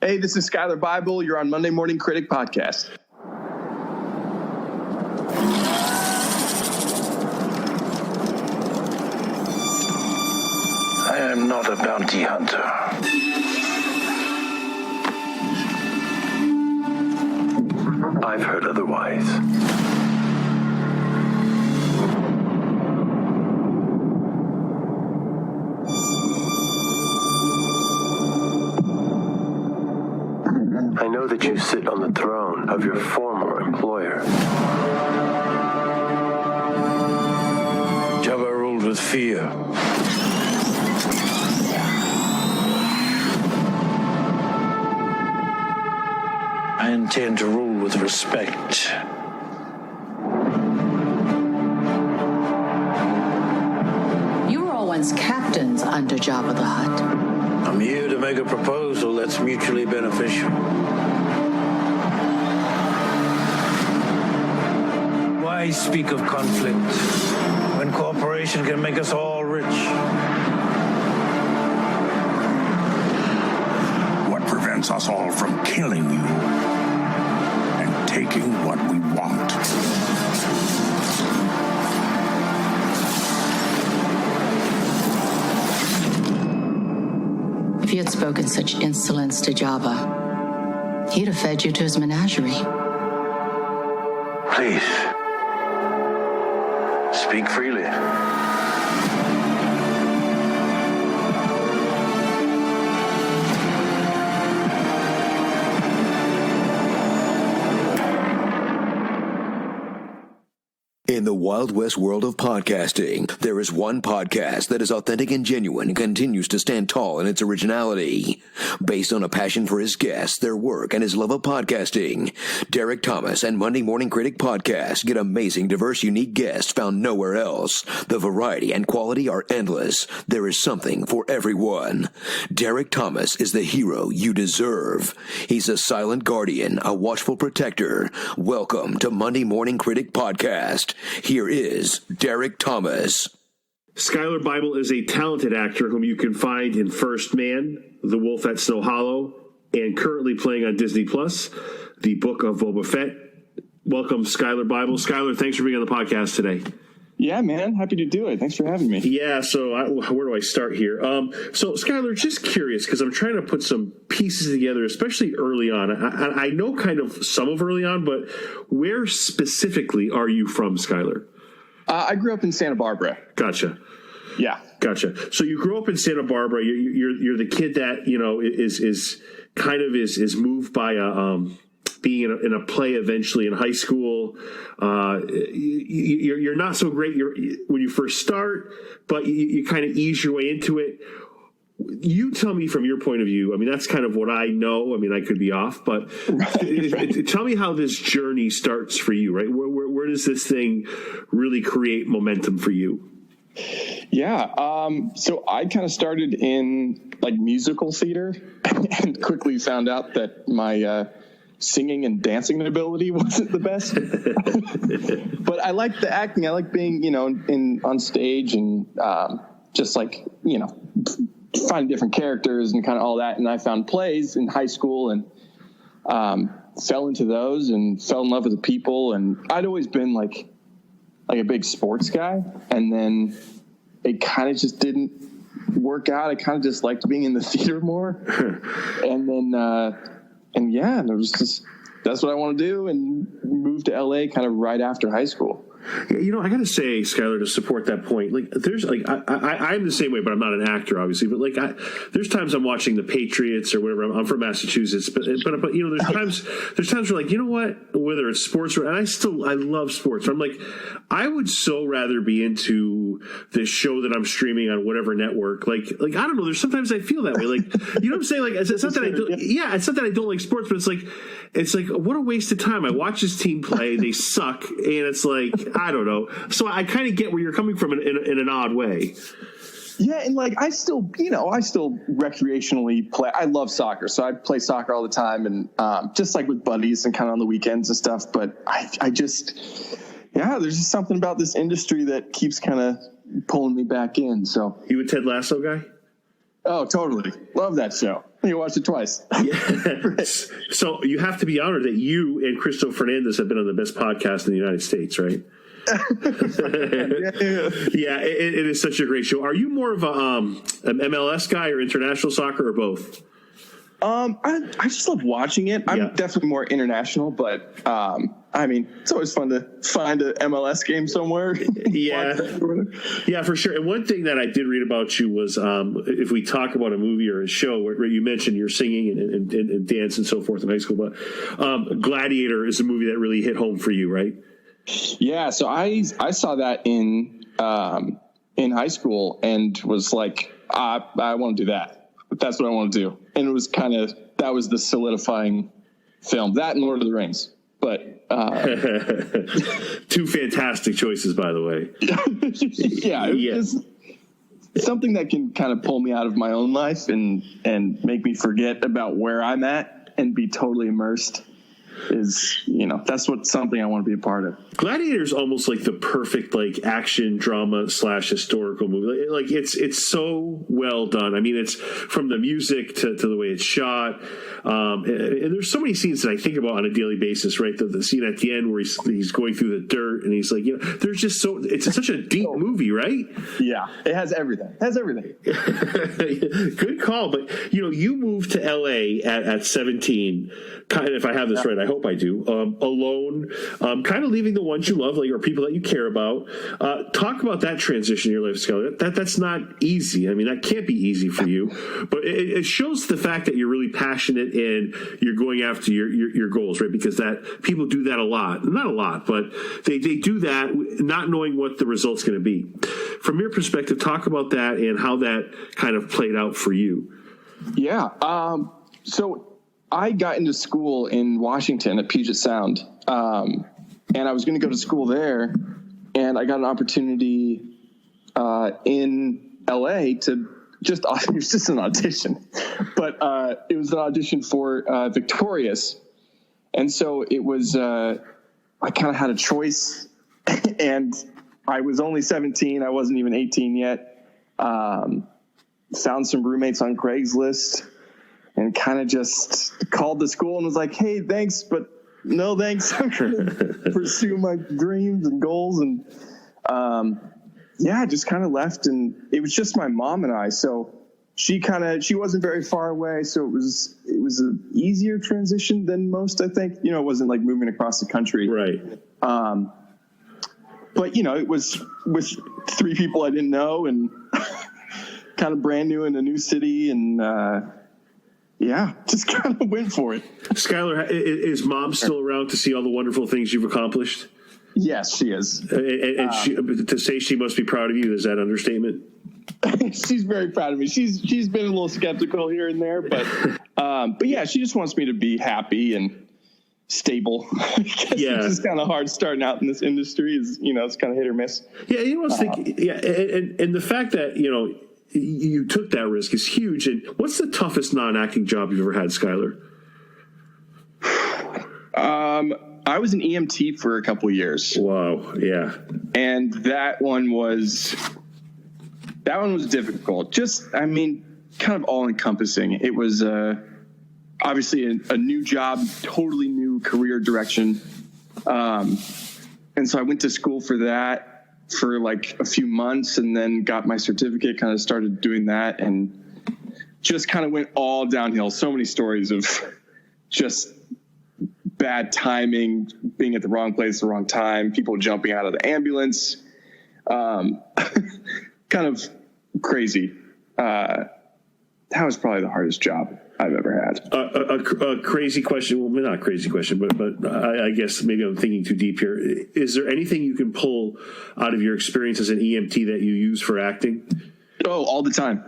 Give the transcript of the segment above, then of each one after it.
Hey, this is Skyler Bible. You're on Monday Morning Critic podcast. I am not a bounty hunter. I've heard otherwise. I know that you sit on the throne of your former employer. Jabba ruled with fear. I intend to rule with respect. You were all once captains under Jabba the Hutt. I'm here to make a proposal that's mutually beneficial. Why speak of conflict when cooperation can make us all rich? What prevents us all from killing you and taking what we want? If you had spoken such insolence to Jabba, he'd have fed you to his menagerie. Please, speak freely. In the Wild West world of podcasting, there is one podcast that is authentic and genuine and continues to stand tall in its originality. Based on a passion for his guests, their work, and his love of podcasting, Derek Thomas and Monday Morning Critic Podcast get amazing, diverse, unique guests found nowhere else. The variety and quality are endless. There is something for everyone. Derek Thomas is the hero you deserve. He's a silent guardian, a watchful protector. Welcome to Monday Morning Critic Podcast. Here is Derek Thomas. Skyler Bible is a talented actor whom you can find in First Man, The Wolf at Snow Hollow, and currently playing on Disney Plus, The Book of Boba Fett. Welcome, Skyler Bible. Skyler, thanks for being on the podcast today. Yeah, man. Happy to do it. Thanks for having me. Yeah, so where do I start here? So, Skyler, just curious, because I'm trying to put some pieces together, especially early on. I know kind of some of early on, but where specifically are you from, Skyler? I grew up in Santa Barbara. Gotcha. Yeah. Gotcha. So you grew up in Santa Barbara. You're the kid that, you know, is moved by being in a play eventually in high school. You're not so great when you first start, but you kind of ease your way into it. You tell me from your point of view. I mean, that's kind of what I know. I mean, I could be off, but tell me how this journey starts for you, right? Where does this thing really create momentum for you? Yeah. So I kind of started in like musical theater and quickly found out that my singing and dancing ability wasn't the best. But I liked the acting. I like being, you know, on stage and just like, you know, finding different characters and kind of all that. And I found plays in high school and fell into those and fell in love with the people. And I'd always been like a big sports guy. And then it kind of just didn't work out. I kind of just liked being in the theater more. And then, and yeah, it was just, that's what I want to do, and moved to LA kind of right after high school. Yeah, you know, I got to say, Skyler, to support that point, like, there's like, I'm the same way, but I'm not an actor, obviously. But like, there's times I'm watching the Patriots or whatever. I'm from Massachusetts, but you know, there's times where like, you know what, whether it's sports or, and I love sports. I'm like, I would so rather be into this show that I'm streaming on whatever network. Like I don't know. There's sometimes I feel that way. Like, you know what I'm saying? Like, it's not that I don't. Yeah, it's not that I don't like sports, but it's like what a waste of time. I watch this team play, they suck, and it's like, I don't know. So I kind of get where you're coming from in an odd way. Yeah, and like I still recreationally play. I love soccer, so I play soccer all the time, and just like with buddies and kind of on the weekends and stuff. But I just, yeah, there's just something about this industry that keeps kind of pulling me back in. So you a Ted Lasso guy? Oh, totally. Love that show. You watched it twice. Yeah. So you have to be honored that you and Cristo Fernandez have been on the best podcast in the United States, right? Yeah, it is such a great show. Are you more of an MLS guy or international soccer or both? I just love watching it. I'm definitely more international, but I mean, it's always fun to find an MLS game somewhere. Yeah, for sure. And one thing that I did read about you was if we talk about a movie or a show where you mentioned you're singing and dance and so forth in high school, but Gladiator is a movie that really hit home for you, right? Yeah, so I saw that in high school and was like, I want to do that. That's what I want to do. And it was that was the solidifying film. That and Lord of the Rings. But two fantastic choices, by the way. Just something that can kind of pull me out of my own life and make me forget about where I'm at and be totally immersed is, that's something I want to be a part of. Gladiator is almost like the perfect action drama / historical movie. It's so well done. I mean, it's from the music to the way it's shot. And there's so many scenes that I think about on a daily basis, right? The scene at the end where he's going through the dirt and he's like, there's just it's such a deep movie, right? Yeah, it has everything. Good call. But, you moved to LA at 17, kind of, if I have this right, I hope I do, alone, kind of leaving the ones you love, or people that you care about. Talk about that transition in your life, Skyler. That's not easy. I mean, that can't be easy for you, but it shows the fact that you're really passionate and you're going after your goals, right? Because that people do that a lot, not a lot, but they do that not knowing what the result's going to be. From your perspective, talk about that and how that kind of played out for you. Yeah. So I got into school in Washington at Puget Sound, and I was going to go to school there, and I got an opportunity in LA to it was just an audition, but it was an audition for Victorious, and so it was I kind of had a choice, and I was only 17. I wasn't even 18 yet. Found some roommates on Craigslist and kind of just called the school and was like, hey, thanks, but no thanks. I'm going to pursue my dreams and goals. And just kind of left. And it was just my mom and I. So she wasn't very far away. So it was an easier transition than most, I think. It wasn't like moving across the country. Right. But, it was with 3 people I didn't know and kind of brand new in a new city. And, just kind of went for it. Skyler, is mom still around to see all the wonderful things you've accomplished? Yes, she is. And to say she must be proud of you, is that understatement? She's very proud of me. She's been a little skeptical here and there, but yeah, she just wants me to be happy and stable. It's just kind of hard starting out in this industry. It's kind of hit or miss. Yeah, and the fact that you took that risk is huge. And what's the toughest non-acting job you've ever had, Skyler? I was an EMT for a couple of years. Wow. Yeah. And that one was difficult. Kind of all encompassing. It was, obviously a new job, totally new career direction. And so I went to school for that for a few months and then got my certificate, kind of started doing that and just kind of went all downhill. So many stories of just bad timing, being at the wrong place at the wrong time, people jumping out of the ambulance, kind of crazy. That was probably the hardest job I've ever had. A crazy question. Well, not a crazy question, but I guess maybe I'm thinking too deep here. Is there anything you can pull out of your experience as an EMT that you use for acting? Oh, all the time.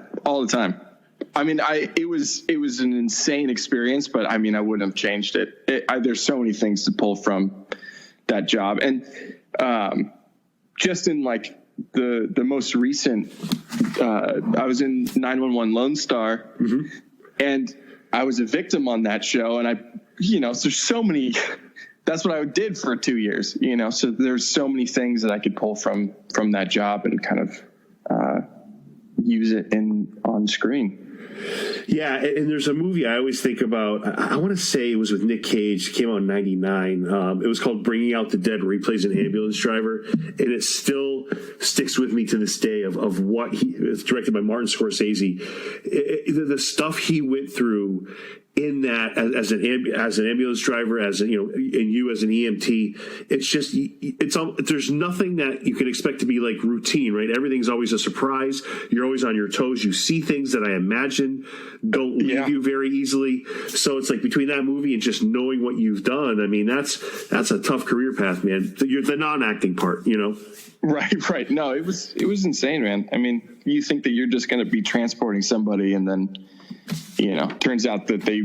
It was an insane experience, but I wouldn't have changed it. There's so many things to pull from that job. And just in the most recent, I was in 911 Lone Star, mm-hmm. and I was a victim on that show. And so there's so many, that's what I did for 2 years, so there's so many things that I could pull from that job and kind of use it on screen. Yeah, and there's a movie I always think about. I want to say it was with Nick Cage. It came out in '99. It was called Bringing Out the Dead, where he plays an ambulance driver, and it still sticks with me to this day of what it's directed by Martin Scorsese. The stuff he went through in that as an ambulance driver, as and you as an EMT, it's just there's nothing that you can expect to be like routine, right? Everything's always a surprise. You're always on your toes. You see things that I imagine don't leave you very easily. So it's like between that movie and just knowing what you've done, I mean, that's a tough career path, man. You're the non-acting part, Right. No, it was insane, man. I mean, you think that you're just going to be transporting somebody, and then turns out that they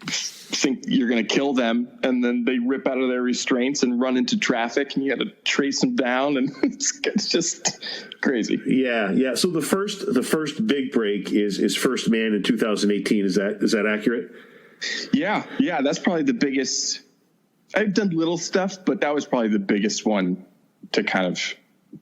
think you're going to kill them, and then they rip out of their restraints and run into traffic, and you got to trace them down, and it's just crazy. Yeah. So the first big break is First Man in 2018. Is that accurate? Yeah. That's probably the biggest. I've done little stuff, but that was probably the biggest one to kind of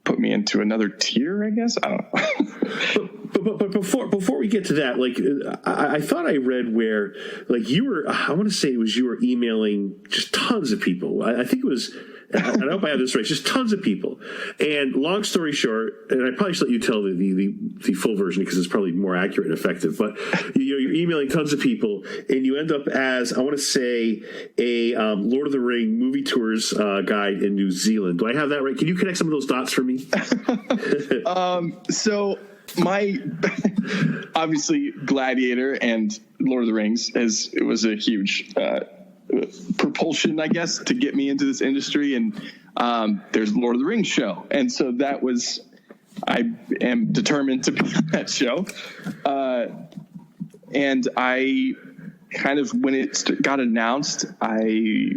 put me into another tier, I guess. I don't know. But before we get to that, like I thought I read where like you were, I want to say it was you were emailing just tons of people. I think it was, I hope I have this right, just tons of people. And long story short, and I probably should let you tell the full version because it's probably more accurate and effective, but you're emailing tons of people and you end up as, I want to say, a Lord of the Ring movie tours guide in New Zealand. Do I have that right? Can you connect some of those dots for me? So my obviously Gladiator and Lord of the Rings it was a huge propulsion, I guess, to get me into this industry. And there's Lord of the Rings show, and so I am determined to be on that show. And I kind of, when it got announced, I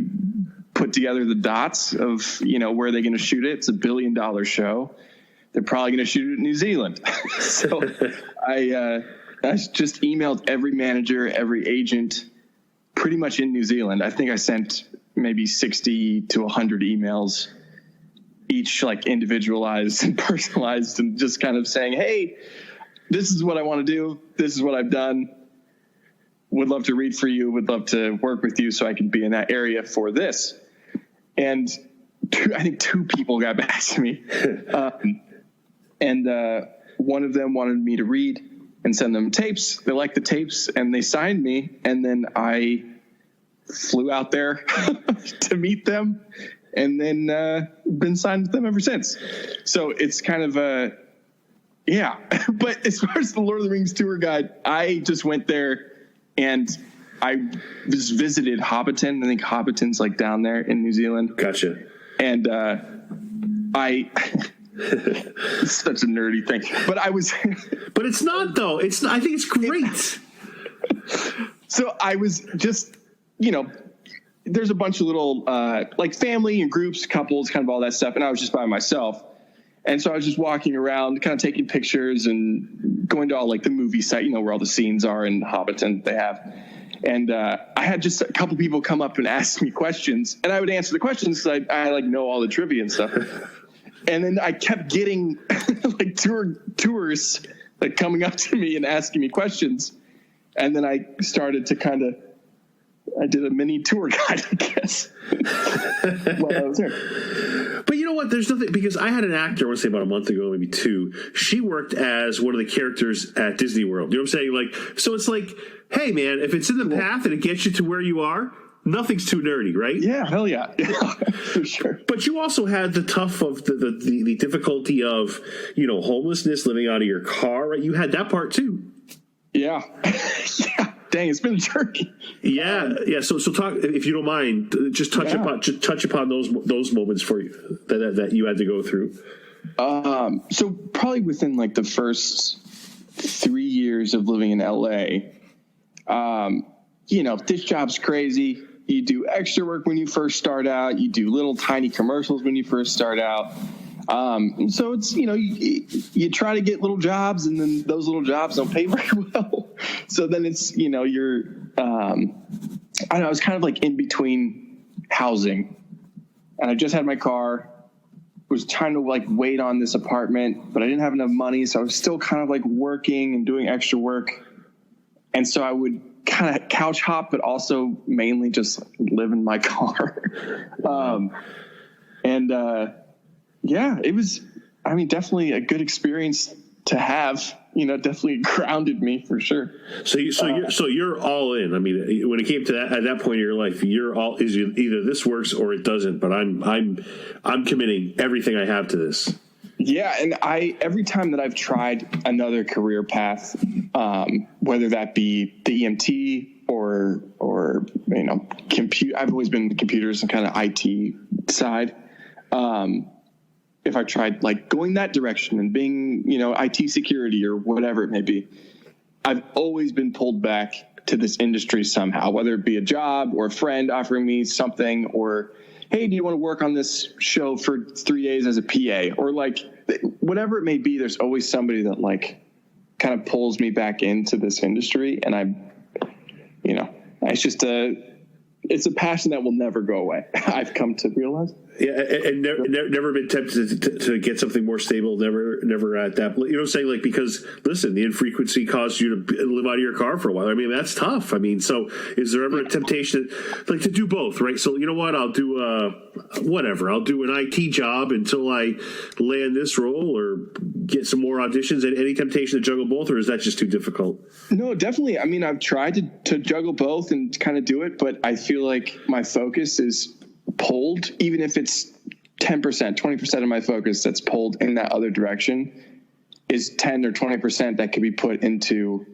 put together the dots of where they're going to shoot it. It's $1 billion show. They're probably going to shoot it in New Zealand. So I just emailed every manager, every agent, pretty much in New Zealand. I think I sent maybe 60 to 100 emails, each like individualized and personalized, and just kind of saying, hey, this is what I want to do. This is what I've done. Would love to read for you. Would love to work with you so I can be in that area for this. And I think 2 people got back to me. And one of them wanted me to read and send them tapes. They liked the tapes, and they signed me. And then I flew out there to meet them, and then been signed with them ever since. So it's kind of But as far as the Lord of the Rings tour guide, I just went there, and I just visited Hobbiton. I think Hobbiton's like down there in New Zealand. Gotcha. And it's such a nerdy thing, but but it's not though. It's not, I think it's great. So I was just, there's a bunch of little, like family and groups, couples, kind of all that stuff. And I was just by myself. And so I was just walking around, kind of taking pictures and going to all like the movie site, where all the scenes are in Hobbiton they have. And I had just a couple people come up and ask me questions, and I would answer the questions because I like know all the trivia and stuff. And then I kept getting like tourists like coming up to me and asking me questions. And then I started to I did a mini tour guide, I guess, while I was there. But you know what? There's nothing, because I had an actor, I want to say about a month ago, maybe 2. She worked as one of the characters at Disney World. You know what I'm saying? Like, so it's like, hey man, if it's in the path and it gets you to where you are, nothing's too nerdy, right? Yeah, hell yeah. For sure. But you also had the tough of the difficulty of, homelessness, living out of your car, right? You had that part too. Yeah. Yeah. Dang, it's been a journey. Yeah. So talk, if you don't mind, just touch upon those moments for you that you had to go through. So probably within like the first 3 years of living in LA, this job's crazy. You do extra work when you first start out. You do little tiny commercials when you first start out. So it's, you try to get little jobs, and then those little jobs don't pay very well. So then it's, you're, I don't know, I was kind of like in between housing, and I just had my car, was trying to like wait on this apartment, but I didn't have enough money. So I was still kind of like working and doing extra work. And so I would kind of couch hop, but also mainly just live in my car. Yeah, it was, I mean, definitely a good experience to have, definitely grounded me for sure. So you're all in. I mean, when it came to that, at that point in your life, either this works or it doesn't, but I'm committing everything I have to this. Yeah. And every time that I've tried another career path, whether that be the EMT or I've always been computers and kind of IT side. If I tried like going that direction and being, IT security or whatever it may be, I've always been pulled back to this industry somehow, whether it be a job or a friend offering me something, or, hey, do you want to work on this show for 3 days as a PA, or like whatever it may be. There's always somebody that like kind of pulls me back into this industry. And it's a passion that will never go away. I've come to realize. Yeah, and never been tempted to get something more stable. Never at that. You know what I'm saying? Like, because listen, the infrequency caused you to live out of your car for a while. I mean, that's tough. I mean, so is there ever a temptation like to do both? Right. So you know what? I'll do whatever. I'll do an IT job until I land this role or get some more auditions. And any temptation to juggle both, or is that just too difficult? No, definitely. I mean, I've tried to juggle both and kind of do it, but I feel like my focus is pulled, even if it's 10%, 20% of my focus that's pulled in that other direction is 10 or 20% that could be put into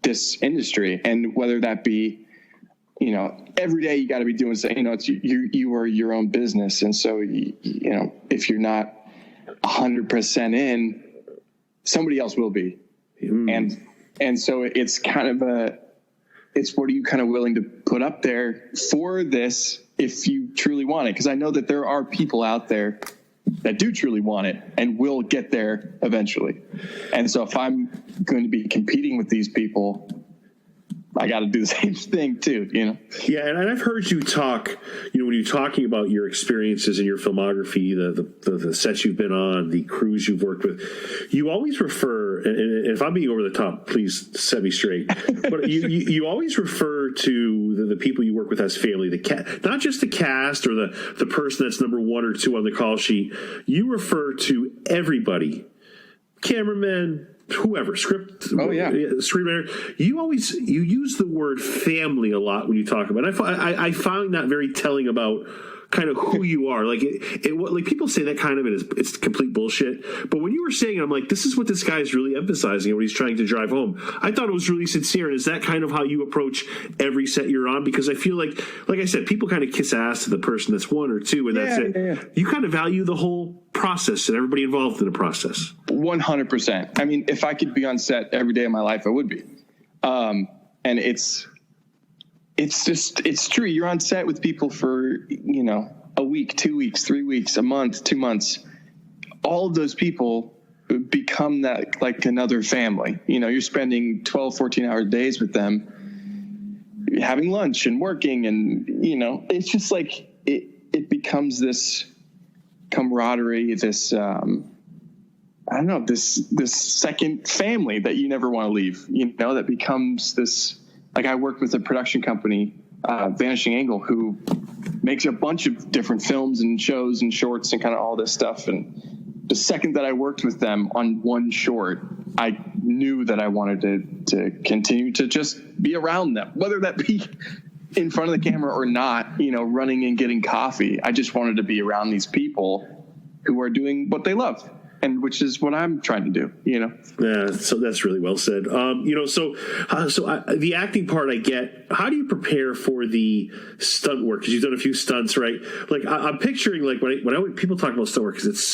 this industry. And whether that be, every day you got to be doing something, it's you are your own business. And so, if you're not 100% in, somebody else will be. And so it's kind of it's what are you kind of willing to put up there for this if you truly want it? Because I know that there are people out there that do truly want it and will get there eventually. And so if I'm going to be competing with these people, I got to do the same thing too, Yeah, and I've heard you talk, when you're talking about your experiences in your filmography, the sets you've been on, the crews you've worked with, you always refer, and if I'm being over the top, please set me straight, but you always refer to the people you work with as family, not just the cast or the person that's number 1 or 2 on the call sheet. You refer to everybody, cameramen, whoever, screenwriter. You use the word family a lot when you talk about it. I find that very telling about kind of who you are. Like like people say that kind of it's complete bullshit. But when you were saying it, I'm like, this is what this guy is really emphasizing and what he's trying to drive home. I thought it was really sincere. And is that kind of how you approach every set you're on? Because I feel like I said, people kind of kiss ass to the person that's 1 or 2, and that's it. Yeah. You kind of value the whole process and everybody involved in the process. 100%. I mean, if I could be on set every day of my life, I would be. And it's true. You're on set with people for, a week, 2 weeks, 3 weeks, a month, 2 months. All of those people become that like another family. You're spending 12, 14-hour days with them, having lunch and working. And, it's just like it becomes this camaraderie, this, this second family that you never want to leave, that becomes this. Like I worked with a production company, Vanishing Angle, who makes a bunch of different films and shows and shorts and kind of all this stuff. And the second that I worked with them on one short, I knew that I wanted to continue to just be around them, whether that be in front of the camera or not, running and getting coffee. I just wanted to be around these people who are doing what they love. And which is what I'm trying to do, Yeah, so that's really well said. The acting part I get. How do you prepare for the stunt work? Because you've done a few stunts, right? Like I'm picturing, like when people talk about stunt work, because it's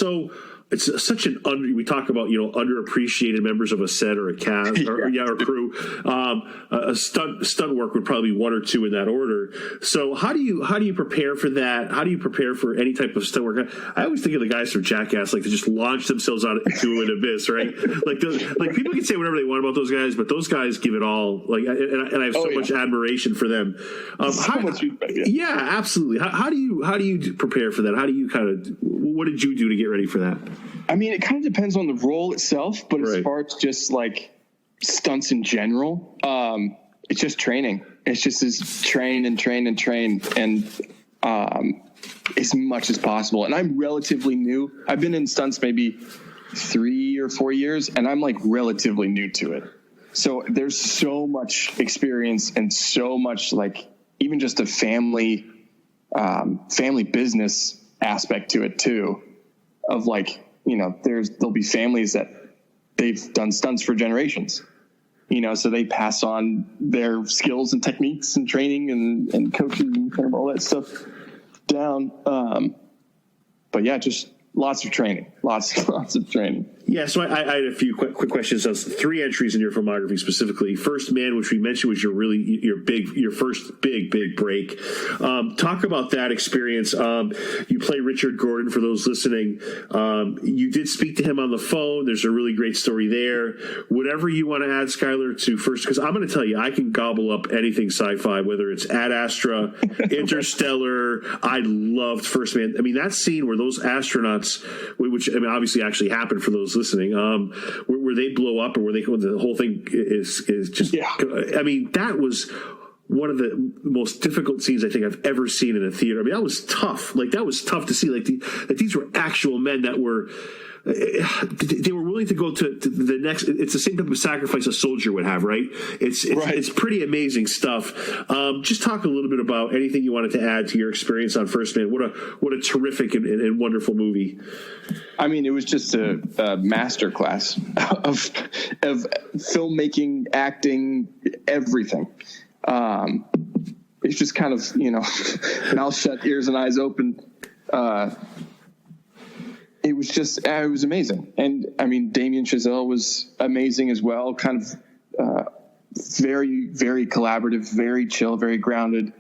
such an we talk about underappreciated members of a set or a cast or crew. A stunt work would probably be 1 or 2 in that order. So how do you prepare for that? How do you prepare for any type of stunt work? I always think of the guys from Jackass, like to just launch themselves out into an abyss, right? like people can say whatever they want about those guys, but those guys give it all. Like, and I have so much admiration for them. Yeah, absolutely. How do you prepare for that? How do you what did you do to get ready for that? I mean, it kind of depends on the role itself, but as far as just like stunts in general. It's just training. It's just this train and as much as possible. And I'm relatively new. I've been in stunts maybe 3 or 4 years, and I'm like relatively new to it. So there's so much experience and so much like even just a family business aspect to it too, of like, you know, there'll be families that they've done stunts for generations, you know, so they pass on their skills and techniques and training and coaching and kind of all that stuff down. But yeah, just lots of training, lots of training. Yeah, so I had a few quick questions. So 3 entries in your filmography specifically. First Man, which we mentioned was your first big break. Talk about that experience. You play Richard Gordon for those listening. You did speak to him on the phone. There's a really great story there. Whatever you want to add, Skyler, to first, because I'm going to tell you, I can gobble up anything sci-fi, whether it's Ad Astra, Interstellar. I loved First Man. I mean, that scene where those astronauts, which I mean, obviously actually happened for those listening, where they blow up, or where the whole thing is just, yeah. I mean, that was one of the most difficult scenes I think I've ever seen in a theater. I mean, that was tough. Like, that was tough to see. Like, that these were actual men that were, they were willing to go to the next. It's the same type of sacrifice a soldier would have, right? It's pretty amazing stuff. Just talk a little bit about anything you wanted to add to your experience on First Man. What a terrific and wonderful movie. I mean, it was just a master class of filmmaking, acting, everything. It's just kind of, you know, mouth shut, ears and eyes open. It was amazing. And I mean, Damien Chazelle was amazing as well. Kind of very, very collaborative, very chill, very grounded.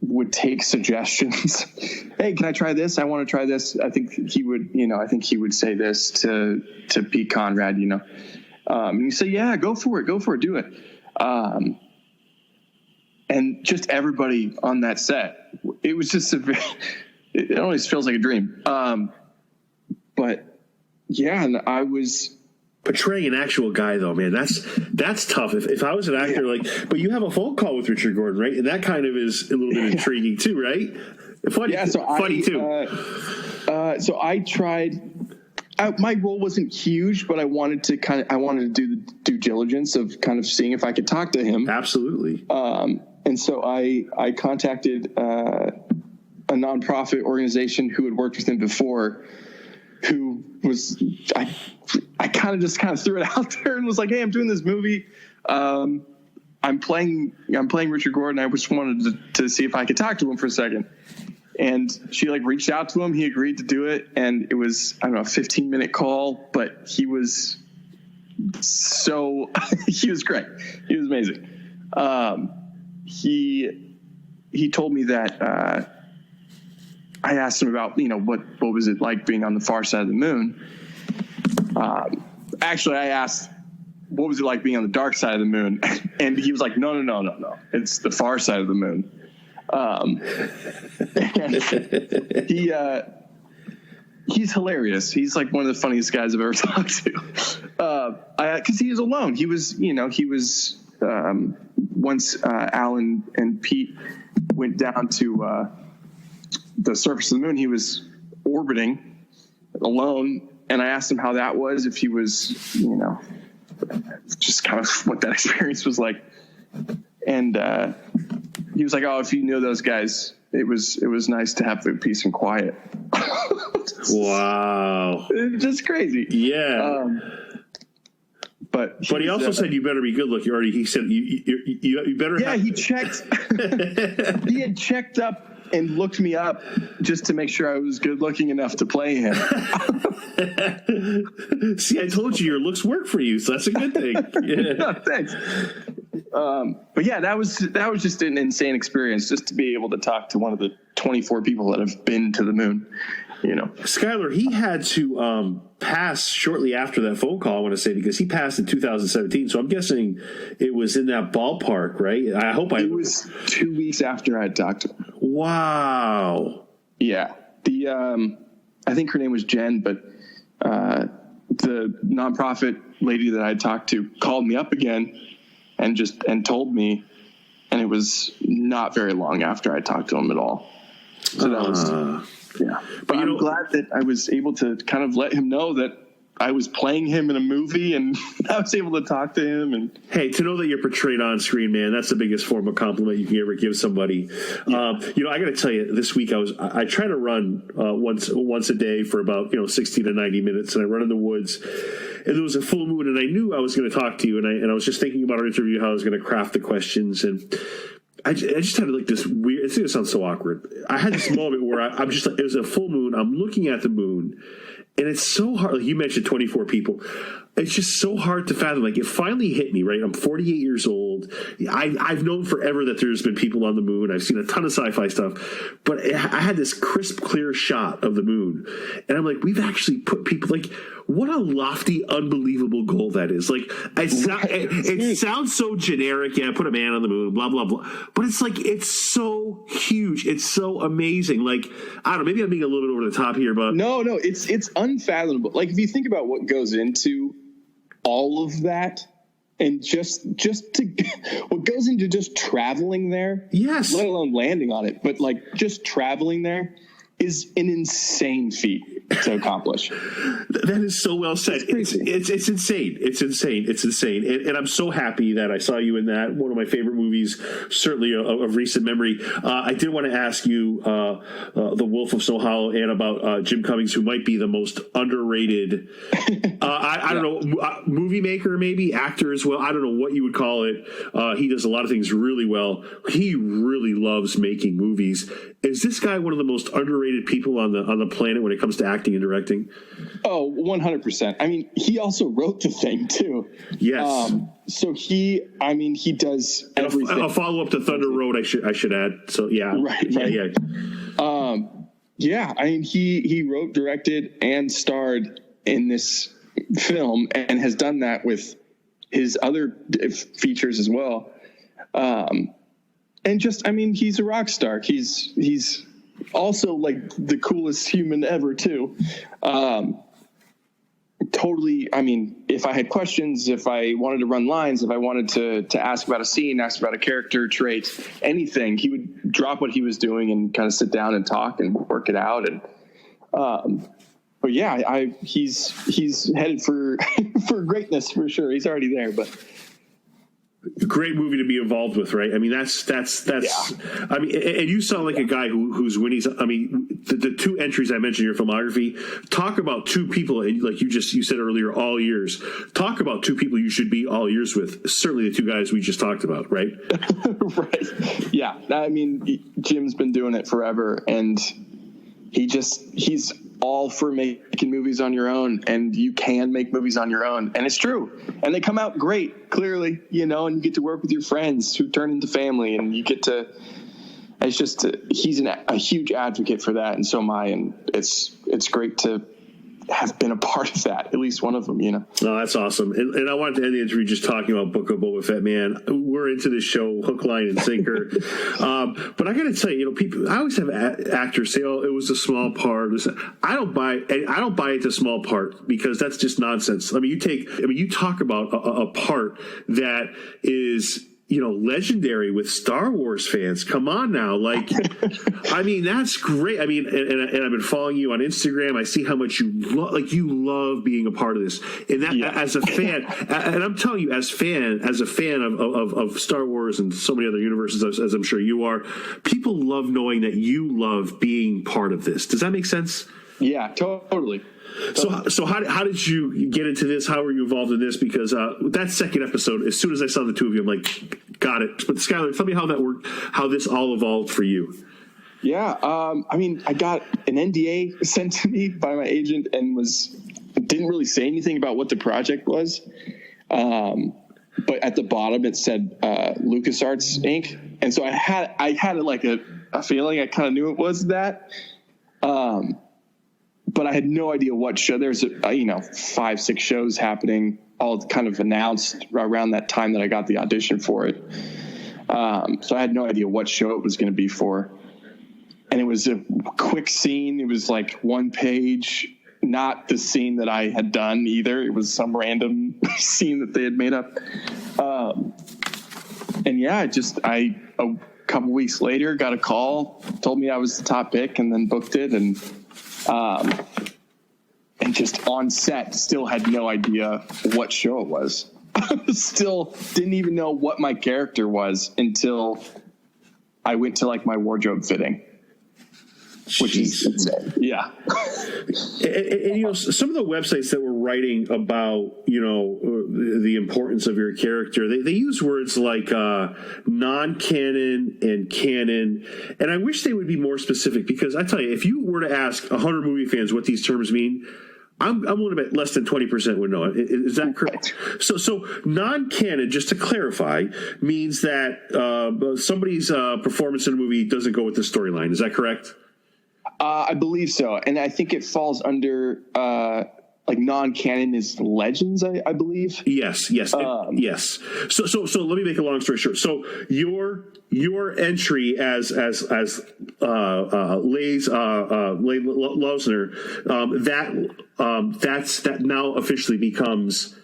Would take suggestions. Hey, can I try this? I want to try this. I think he would say this to Pete Conrad, you know. And you say, yeah, go for it, do it. And just everybody on that set, it was just it always feels like a dream. But yeah, and I was portraying an actual guy though, man, that's tough. If I was an actor, like, but you have a phone call with Richard Gordon, right? And that kind of is a little bit intriguing too, right? Funny too. So I tried. My role wasn't huge, but I wanted to do the due diligence of kind of seeing if I could talk to him. Absolutely. And so I contacted a nonprofit organization who had worked with him before, who was I kind of threw it out there and was like, hey, I'm doing this movie. I'm playing Richard Gordon. I just wanted to see if I could talk to him for a second. And she like reached out to him. He agreed to do it. And it was, I don't know, a 15-minute call, but he was he was great. He was amazing. He told me that, I asked him about, you know, what was it like being on the far side of the moon? Actually, I asked, what was it like being on the dark side of the moon? And he was like, no. It's the far side of the moon. And he's hilarious. He's like one of the funniest guys I've ever talked to. Cause he was alone. He was once Alan and Pete went down to the surface of the moon, he was orbiting alone. And I asked him how that was, if he was, you know, just kind of what that experience was like. And he was like, oh, if you knew those guys, it was nice to have the peace and quiet. Wow. Just crazy. Yeah. But he also said you better be good looking. He said you better. Yeah, he checked. He had checked up and looked me up just to make sure I was good looking enough to play him. See, I told you your looks work for you, so that's a good thing. Yeah. No, thanks. But yeah, that was just an insane experience, just to be able to talk to one of the 24 people that have been to the moon. You know, Skyler, he had to pass shortly after that phone call, I want to say, because he passed in 2017. So I'm guessing it was in that ballpark, right? It was 2 weeks after I had talked to him. Wow. Yeah. I think her name was Jen, but the nonprofit lady that I talked to called me up again and told me, and it was not very long after I talked to him at all. So that was, yeah. But I'm glad that I was able to kind of let him know that I was playing him in a movie, and I was able to talk to him. And hey, to know that you're portrayed on screen, man, that's the biggest form of compliment you can ever give somebody. Yeah. I got to tell you, this week I try to run once a day for about 60 to 90 minutes, and I run in the woods. And there was a full moon, and I knew I was going to talk to you, and I was just thinking about our interview, how I was going to craft the questions, and I just had like this weird. It's going to sound so awkward. I had this moment where I'm just like, it was a full moon. I'm looking at the moon. And it's so hard. Like you mentioned 24 people. It's just so hard to fathom. Like it finally hit me, right? I'm 48 years old. I've known forever that there's been people on the moon. I've seen a ton of sci-fi stuff. But I had this crisp, clear shot of the moon. And I'm like, we've actually put people, like, what a lofty, unbelievable goal that is. Like, it sounds so generic. Yeah, put a man on the moon, blah, blah, blah. But it's like, it's so huge. It's so amazing. Like, I don't know, maybe I'm being a little bit over the top here, but. No, it's unfathomable. Like, if you think about what goes into all of that, and just to what goes into just traveling there, yes, let alone landing on it, but like just traveling there is an insane feat to accomplish. That is so well said. It's insane. It's insane. It's insane. And I'm so happy that I saw you in that. One of my favorite movies, certainly of recent memory. I did want to ask you The Wolf of Snow Hollow and about Jim Cummings, who might be the most underrated, I don't know, movie maker, maybe actor as well. I don't know what you would call it. He does a lot of things really well. He really loves making movies. Is this guy one of the most underrated people on the planet when it comes to acting and directing? Oh, 100%. I mean, he also wrote the thing too. Yes. So he does everything. A follow up to Thunder Road, I should add. So yeah, right. Yeah. I mean, he wrote, directed, and starred in this film, and has done that with his other features as well. And just, I mean, he's a rock star. He's also like the coolest human ever too. Totally. I mean, if I had questions, if I wanted to run lines, if I wanted to ask about a scene, ask about a character trait, anything, he would drop what he was doing and kind of sit down and talk and work it out. And, but yeah, he's headed for, for greatness for sure. He's already there, but. Great movie to be involved with, right? I mean, that's. Yeah. I mean, and you sound like a guy who's winning. I mean, the two entries I mentioned in your filmography, talk about two people, and like you said earlier, all years. Talk about two people you should be all years with. Certainly, the two guys we just talked about, right? Right. Yeah. I mean, Jim's been doing it forever, and he's all for making movies on your own, and you can make movies on your own, and it's true, and they come out great, clearly, and you get to work with your friends who turn into family, and you get to, it's just, he's a huge advocate for that, and so am I, and it's great to have been a part of that, at least one of them, No, that's awesome. And I wanted to end the interview just talking about Book of Boba Fett, man. We're into this show, hook, line, and sinker. But I got to tell you, people, I always have actors say, "Oh, it was a small part." I don't buy it's a small part, because that's just nonsense. I mean, you talk about a part that is, legendary with Star Wars fans. Come on now. Like, I mean, that's great. I mean, and I've been following you on Instagram. I see how much you love being a part of this. And that, as a fan, and I'm telling you, as a fan of Star Wars and so many other universes, as I'm sure you are, people love knowing that you love being part of this. Does that make sense? Yeah, totally. So how did you get into this? How were you involved in this? Because that second episode, as soon as I saw the two of you, I'm like, got it. But Skyler, tell me how that worked, how this all evolved for you. Yeah, I mean, I got an NDA sent to me by my agent and didn't really say anything about what the project was. But at the bottom it said LucasArts Inc. And so I had like a feeling, I kind of knew it was that. But I had no idea what show. There's 5-6 shows happening, all kind of announced around that time that I got the audition for it. So I had no idea what show it was going to be for. And it was a quick scene. It was like one page, not the scene that I had done either. It was some random scene that they had made up. And yeah, a couple weeks later got a call, told me I was the top pick, and then booked it. And just on set, still had no idea what show it was. Still didn't even know what my character was until I went to like my wardrobe fitting. Which is insane. Yeah. and, you know, some of the websites that were writing about, you know, the importance of your character, they use words like non-canon and canon. And I wish they would be more specific, because I tell you, if you were to ask 100 movie fans what these terms mean, I'm willing to bet less than 20% would know it. Is that correct? So non-canon, just to clarify, means that somebody's performance in a movie doesn't go with the storyline. Is that correct? I believe so. And I think it falls under like non-canon is legends, I believe. Yes. Yes. So let me make a long story short. So your entry as Lays Losner, that now officially becomes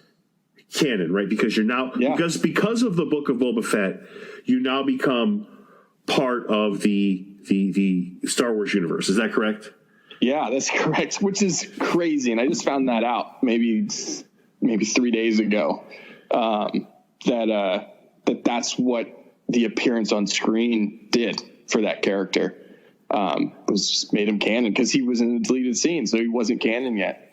canon, right? Because you're now because of the book of Boba Fett, you now become part of the Star Wars universe. Is that correct? Yeah, that's correct, which is crazy. And I just found that out maybe 3 days ago, that's what the appearance on screen did for that character. Was just made him canon because he was in the deleted scene, so he wasn't canon yet.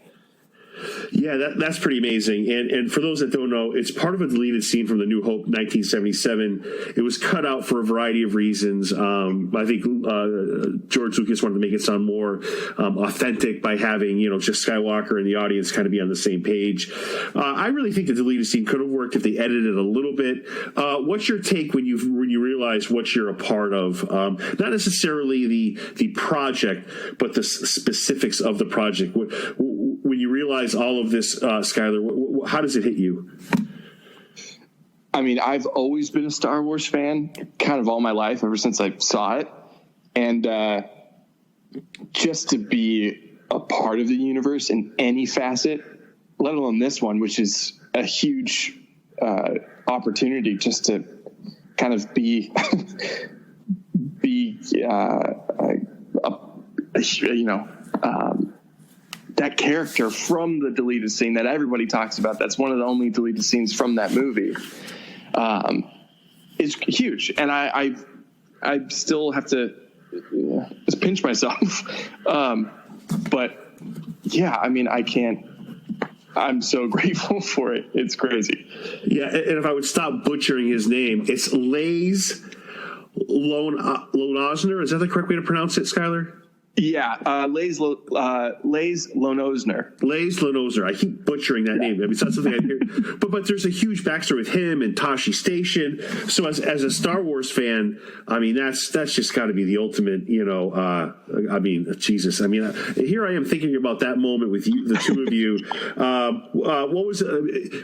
Yeah, that's pretty amazing. And for those that don't know, it's part of a deleted scene from The New Hope, 1977. It was cut out for a variety of reasons. I think George Lucas wanted to make it sound more authentic by having, you know, just Skywalker and the audience kind of be on the same page. I really think the deleted scene could have worked if they edited it a little bit. What's your take when you realize what you're a part of? Not necessarily the project, but the specifics of the project. When you realize all of this, Skyler, how does it hit you? I mean, I've always been a Star Wars fan, kind of all my life, ever since I saw it. And just to be a part of the universe in any facet, let alone this one, which is a huge opportunity just to kind of be that character from the deleted scene that everybody talks about. That's one of the only deleted scenes from that movie. Is huge. And I still have to just pinch myself. But yeah, I mean, I'm so grateful for it. It's crazy. Yeah. And if I would stop butchering his name, it's Lays Lonosner. Is that the correct way to pronounce it, Skyler? Yeah, Lays Lonosner. Lays Lonosner. I keep butchering that name. I mean, it's not something I hear. But there's a huge backstory with him and Tashi Station. So as a Star Wars fan, I mean, that's just got to be the ultimate, you know, I mean, Jesus. I mean, here I am thinking about that moment with you, the two of you. What was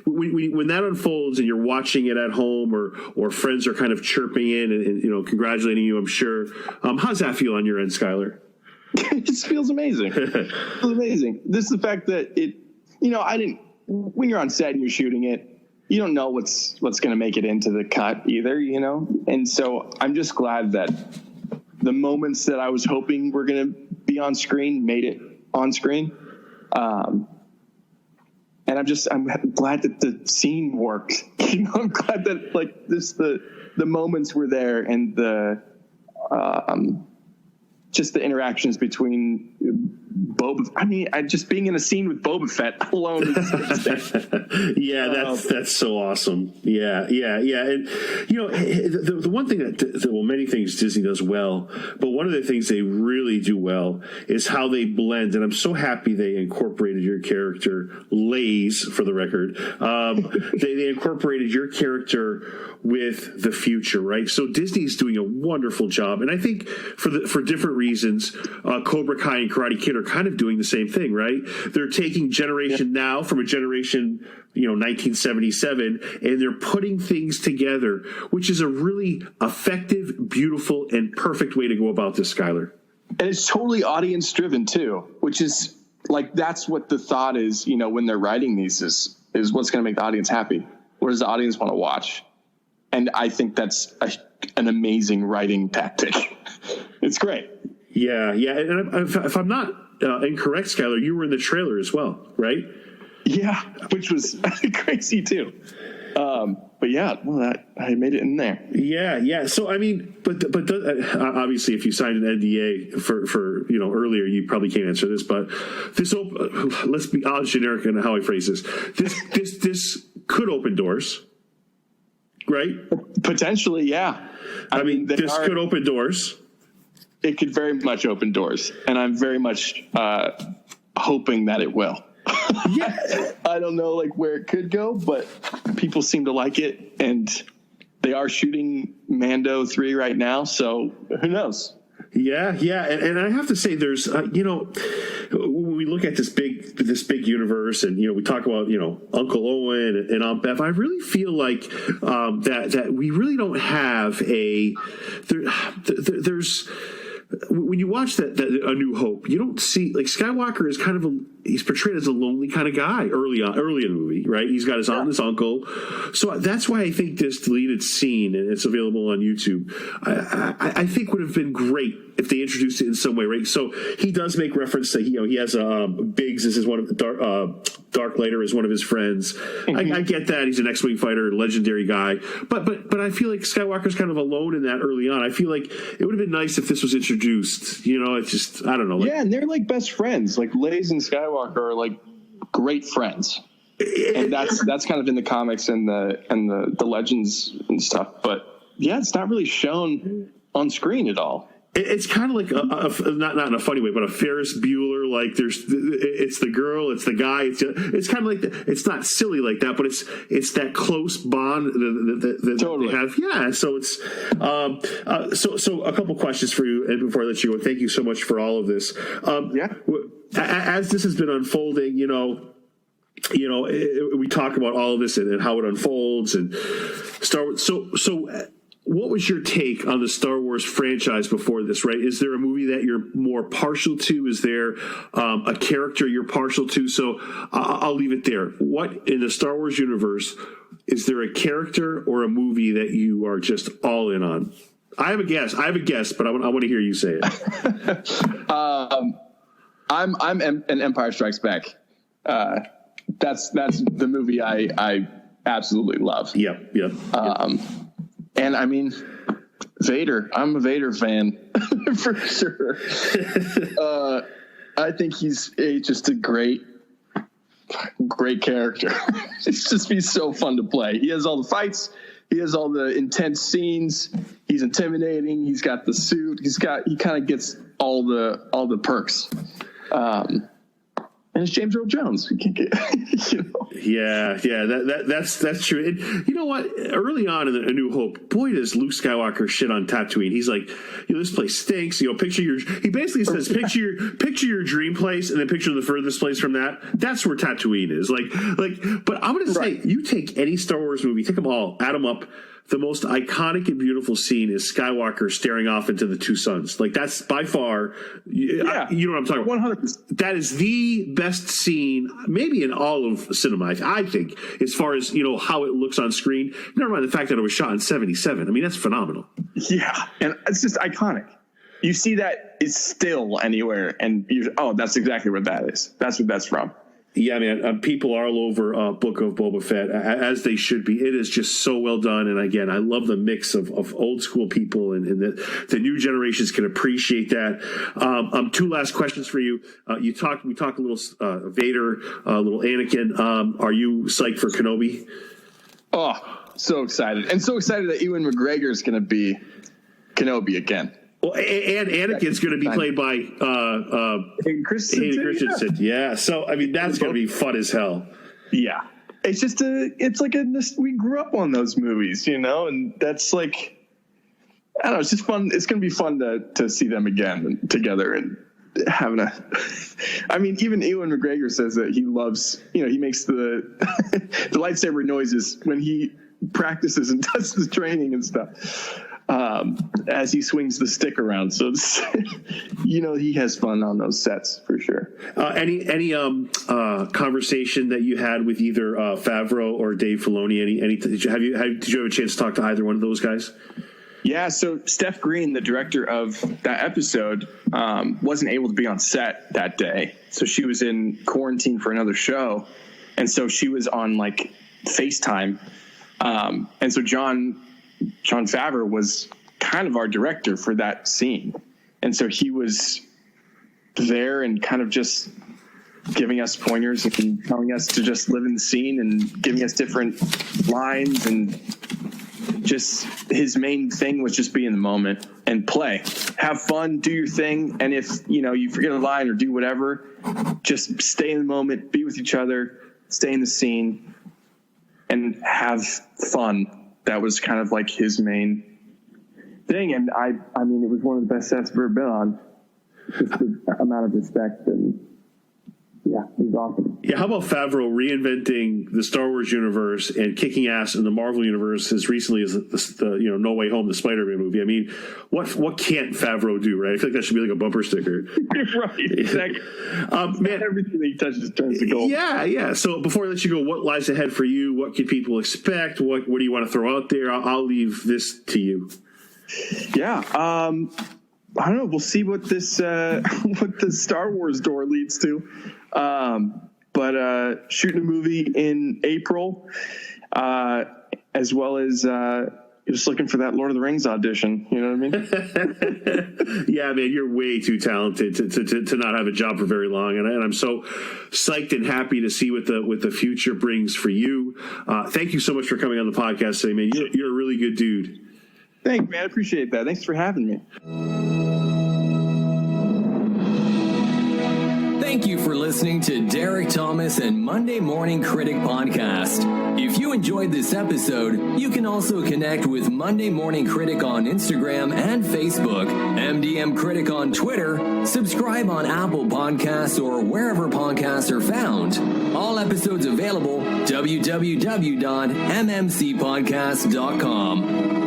when that unfolds and you're watching it at home or friends are kind of chirping in and you know, congratulating you, I'm sure. How's that feel on your end, Skyler? It just feels amazing. It feels amazing. This is the fact that it, you know, when you're on set and you're shooting it, you don't know what's going to make it into the cut either, you know? And so I'm just glad that the moments that I was hoping were going to be on screen made it on screen. And I'm glad that the scene worked. You know, I'm glad that like the moments were there and just the interactions between Boba. I mean, just being in a scene with Boba Fett alone. Yeah, that's so awesome. Yeah. And you know, the one thing that many things Disney does well, but one of the things they really do well is how they blend. And I'm so happy they incorporated your character, Lays, for the record. They incorporated your character with the future, right? So Disney's doing a wonderful job, and I think for different reasons, Cobra Kai and Karate Kid are kind of doing the same thing, right? They're taking generation now from a generation, you know, 1977, and they're putting things together, which is a really effective, beautiful, and perfect way to go about this, Skyler. And it's totally audience driven too, which is like, that's what the thought is, you know, when they're writing these is is what's going to make the audience happy. What does the audience want to watch? And I think that's an amazing writing tactic. It's great. Yeah. And if I'm not incorrect, Skyler, you were in the trailer as well, right? Yeah, which was crazy too. But yeah, well, I made it in there. Yeah. So I mean, but obviously, if you signed an NDA for earlier, you probably can't answer this. But this, let's be generic in how I phrase this. This could open doors, right? Potentially, yeah. I mean, this could open doors. It could very much open doors, and I'm very much hoping that it will. Yeah, I don't know where it could go, but people seem to like it, and they are shooting Mando 3 right now, so who knows? Yeah, and I have to say, there's when we look at this big universe, and we talk about Uncle Owen and Aunt Beth, I really feel like that we really don't have there's. When you watch that A New Hope, you don't see Skywalker is kind of he's portrayed as a lonely kind of guy early in the movie, right? He's got his aunt and his uncle, so that's why I think this deleted scene, and it's available on YouTube, I think would have been great if they introduced it in some way, right? So he does make reference to he has Biggs is one of the Dark Later is one of his friends. Mm-hmm. I get that he's an X-wing fighter, legendary guy, but I feel like Skywalker's kind of alone in that early on. I feel like it would have been nice if this was introduced. It's just I don't know. Yeah, and they're best friends. Lays and Skywalker are great friends, and that's kind of in the comics and the legends and stuff. But yeah, it's not really shown on screen at all. It's kind of like not in a funny way, but a Ferris Bueller. It's the girl, it's the guy. It's kind of like it's not silly like that, but it's that close bond that totally. They have. Yeah. So it's so a couple questions for you, and before I let you go, thank you so much for all of this. As this has been unfolding, we talk about all of this and how it unfolds and Star Wars. So. What was your take on the Star Wars franchise before this, right? Is there a movie that you're more partial to? Is there a character you're partial to? So I'll leave it there. What, in the Star Wars universe, is there a character or a movie that you are just all in on? I have a guess, but I want to hear you say it. I'm an Empire Strikes Back. That's the movie I absolutely love. Yep. And I mean, Vader. I'm a Vader fan for sure. I think he's just a great character. It's just he's so fun to play. He has all the fights. He has all the intense scenes. He's intimidating. He's got the suit. He kind of gets all the perks. And it's James Earl Jones. Yeah, that's true. And you know what? Early on in A New Hope, boy, does Luke Skywalker shit on Tatooine. He's like, this place stinks. He basically says, picture your dream place, and then picture the furthest place from that. That's where Tatooine is. But I'm going to say, you take any Star Wars movie, take them all, add them up. The most iconic and beautiful scene is Skywalker staring off into the two suns. That's by far, you know what I'm talking about. 100%. That is the best scene, maybe in all of cinema, I think, as far as, how it looks on screen. Never mind the fact that it was shot in 1977. I mean, that's phenomenal. Yeah, and it's just iconic. You see that it's still anywhere, and that's exactly where that is. That's what that's from. Yeah, man, people are all over Book of Boba Fett, as they should be. It is just so well done. And again, I love the mix of old school people and the new generations can appreciate that. Two last questions for you. We talked a little Vader, a little Anakin. Are you psyched for Kenobi? Oh, so excited. And so excited that Ewan McGregor is going to be Kenobi again. Well, and Anakin's going to be played by Hayden Christensen. Yeah. So, I mean, that's going to be fun as hell. Yeah. It's just we grew up on those movies, and that's I don't know, it's just fun. It's going to be fun to see them again and together and having I mean, even Ewan McGregor says that he loves, he makes the lightsaber noises when he practices and does the training and stuff. as he swings the stick around. So it's, he has fun on those sets for sure. Any conversation that you had with either Favreau or Dave Filoni? Did you have a chance to talk to either one of those guys? Yeah, so Steph Green, the director of that episode, wasn't able to be on set that day. So she was in quarantine for another show. And so she was on like FaceTime. And so John Favreau was kind of our director for that scene. And so he was there and kind of just giving us pointers and telling us to just live in the scene and giving us different lines, and just his main thing was just be in the moment and play, have fun, do your thing. And if, you forget a line or do whatever, just stay in the moment, be with each other, stay in the scene and have fun. That was kind of like his main thing. And I mean, it was one of the best sets I've ever been on. Just the amount of respect, and yeah, it was awesome. Yeah, how about Favreau reinventing the Star Wars universe and kicking ass in the Marvel universe as recently as the No Way Home, the Spider-Man movie? I mean, what can't Favreau do, right? I feel like that should be like a bumper sticker. Right, exactly. Man, everything that he touches turns to gold. Yeah. So before I let you go, what lies ahead for you? What can people expect? What do you want to throw out there? I'll leave this to you. Yeah. I don't know. We'll see what this what the Star Wars door leads to. But shooting a movie in April, as well as just looking for that Lord of the Rings audition. You know what I mean? Yeah, man, you're way too talented to not have a job for very long, and I'm so psyched and happy to see what the future brings for you. Thank you so much for coming on the podcast today, man. You're a really good dude. Thanks, man. I appreciate that. Thanks for having me. Thank you for listening to Derek Thomas and Monday Morning Critic Podcast. If you enjoyed this episode, you can also connect with Monday Morning Critic on Instagram and Facebook, MDM Critic on Twitter, subscribe on Apple Podcasts or wherever podcasts are found. All episodes available, www.mmcpodcast.com.